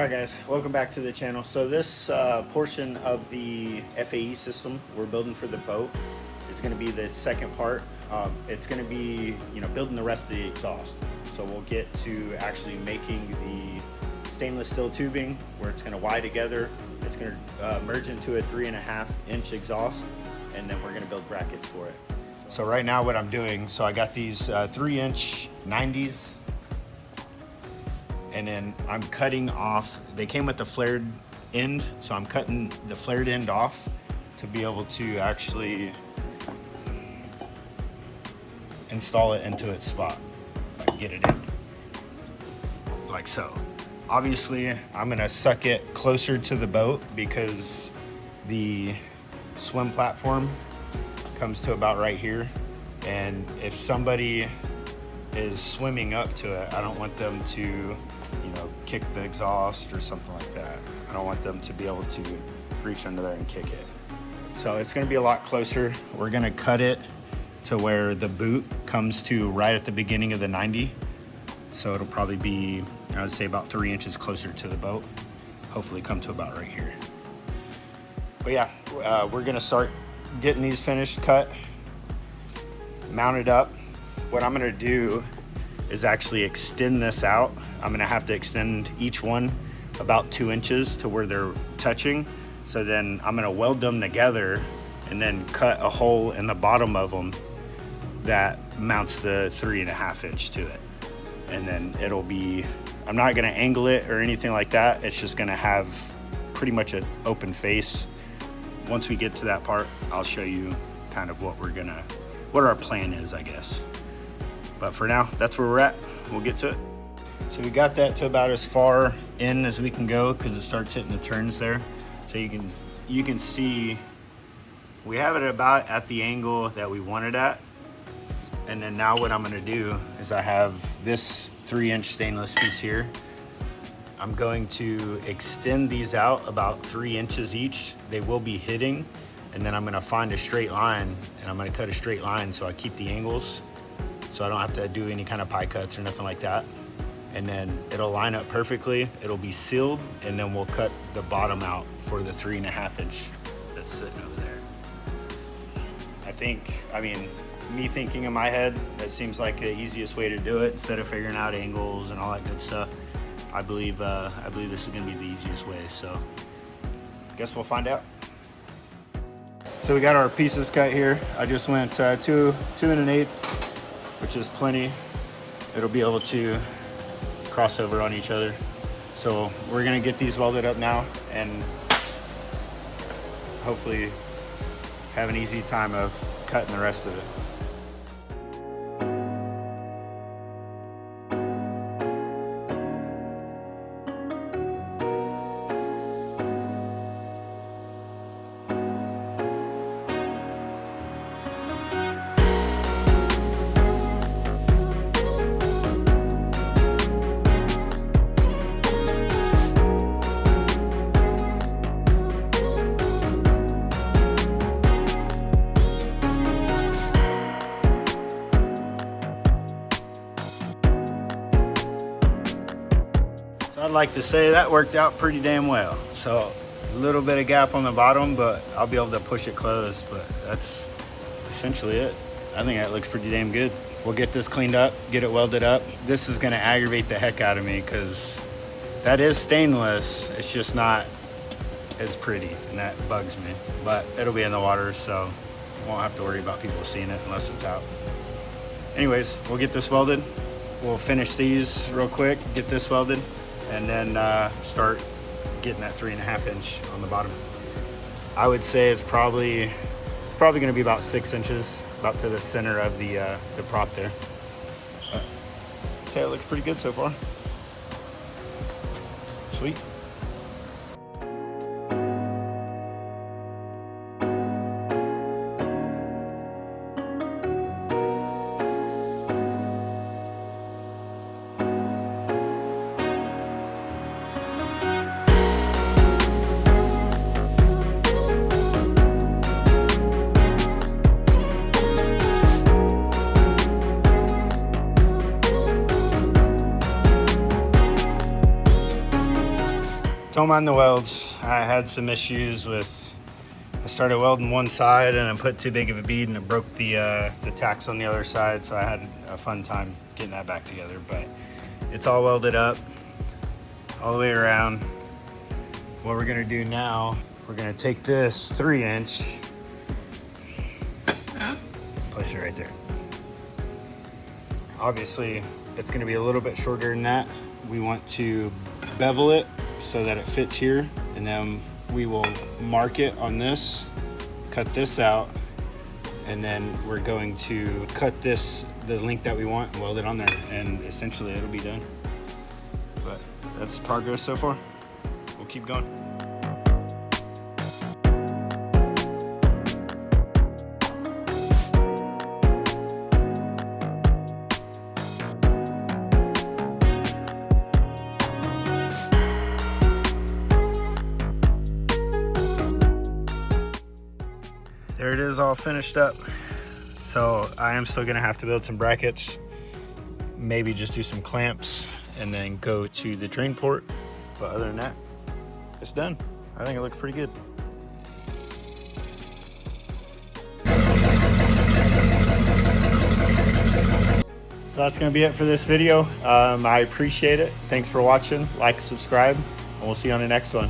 Alright guys, welcome back to the channel. So this portion of the FAE system we're building for the boat is going to be the second part. It's going to be, building the rest of the exhaust. So we'll get to actually making the stainless steel tubing where it's going to wire together. It's going to merge into a 3.5-inch exhaust, and then we're going to build brackets for it. So right now what I'm doing, so I got these 3-inch 90s. And then I'm cutting off, they came with the flared end, so I'm cutting the flared end off to be able to actually install it into its spot. If I can get it in, like so. Obviously, I'm gonna suck it closer to the boat because the swim platform comes to about right here. And if somebody is swimming up to it, I don't want them to kick the exhaust or something like that. I don't want them to be able to reach under there and kick it. So it's gonna be a lot closer. We're gonna cut it to where the boot comes to right at the beginning of the 90. So it'll probably be, I would say, about 3 inches closer to the boat. Hopefully come to about right here. But yeah, we're gonna start getting these finished, cut, mounted up. What I'm gonna do is actually extend this out. I'm gonna have to extend each one about 2 inches to where they're touching. So then I'm gonna weld them together and then cut a hole in the bottom of them that mounts the 3.5 inch to it. And then it'll be, I'm not gonna angle it or anything like that. It's just gonna have pretty much an open face. Once we get to that part, I'll show you kind of what our plan is, I guess. But for now, that's where we're at. We'll get to it. So we got that to about as far in as we can go because it starts hitting the turns there. So you can see we have it about at the angle that we want it at. And then now what I'm gonna do is I have this 3-inch stainless piece here. I'm going to extend these out about 3 inches each. They will be hitting. And then I'm gonna find a straight line and I'm gonna cut a straight line so I keep the angles, so I don't have to do any kind of pie cuts or nothing like that. And then it'll line up perfectly. It'll be sealed, and then we'll cut the bottom out for the 3.5 inch that's sitting over there. Me thinking in my head, that seems like the easiest way to do it instead of figuring out angles and all that good stuff. I believe this is gonna be the easiest way. So I guess we'll find out. So we got our pieces cut here. I just went 2 1/8, which is plenty. It'll be able to cross over on each other. So we're gonna get these welded up now and hopefully have an easy time of cutting the rest of it. I'd like to say that worked out pretty damn well. So a little bit of gap on the bottom, but I'll be able to push it closed, but that's essentially it. I think that looks pretty damn good. We'll get this cleaned up, get it welded up. This is gonna aggravate the heck out of me because that is stainless. It's just not as pretty, and that bugs me. But it'll be in the water, so won't have to worry about people seeing it unless it's out. Anyways, we'll get this welded. We'll finish these real quick, get this welded, and then start getting that 3.5 inch on the bottom. I would say it's probably gonna be about 6 inches, about to the center of the prop there. But I'd say it looks pretty good so far. Sweet. Don't mind the welds. I had some issues with, I started welding one side and I put too big of a bead and it broke the tacks on the other side, so I had a fun time getting that back together, but it's all welded up all the way around. What we're gonna do now, we're gonna take this 3-inch, place it right there. Obviously, it's gonna be a little bit shorter than that. We want to bevel it so that it fits here, and then we will mark it on this, cut this out, and then we're going to cut this, the length that we want, and weld it on there, and essentially it'll be done. But that's progress so far. We'll keep going. There it is, all finished up. So I am still gonna have to build some brackets, maybe just do some clamps, and then go to the drain port. But other than that, it's done. I think it looks pretty good. So that's gonna be it for this video. I appreciate it. Thanks for watching. Like, subscribe, and we'll see you on the next one.